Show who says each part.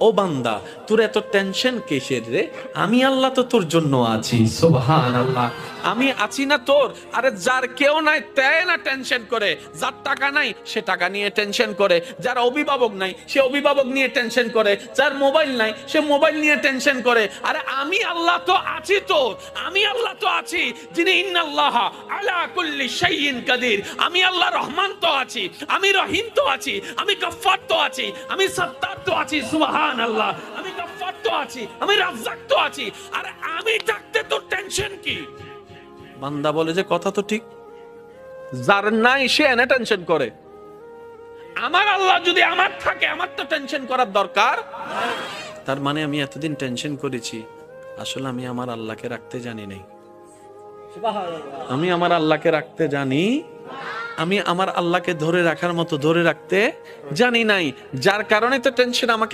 Speaker 1: ও বান্দা, তোর এত টেনশন কিসের রে? আমি আল্লাহ তো তোর জন্য আছি। সুবহানাল্লাহ। আমি আছি না তোর? আরে যার কেউ নাই তাই না টেনশন করে, যার টাকা নাই সে টাকা নিয়ে টেনশন করে, যার অভিভাবক নাই সে অভিভাবক নিয়ে টেনশন করে, যার মোবাইল নাই সে মোবাইল নিয়ে টেনশন করে। আরে আমি আল্লাহ তো আছি তোর, আমি আল্লাহ তো আছি যিনি ইন্নাল্লাহা আলা কুল্লি শাইইন কাদির। আমি আল্লাহ রহমান তো আছি, আমি রহিম তো আছি, আমি গফফার তো আছি, আমি সত্তার তো আছি। সুবহানাল্লাহ। আমি গফফার তো আছি, আমি রাজ্জাক তো আছি। আরে আমি থাকতে তোর টেনশন কি? বান্দা বলে যে কথা তো ঠিক, যার নাই সে এনে টেনশন করে। আমার আল্লাহ যদি আমার থাকে, আমার তো টেনশন করার দরকার। তার মানে আমি এতদিন টেনশন করেছি, আসলে আমি আমার আল্লাহকে রাখতে জানি নাই। আমি আমার আল্লাহকে রাখতে জানি, আমি আমার আল্লাহকে ধরে রাখার মতো ধরে রাখতে জানি নাই, যার কারণে তো টেনশন আমাকে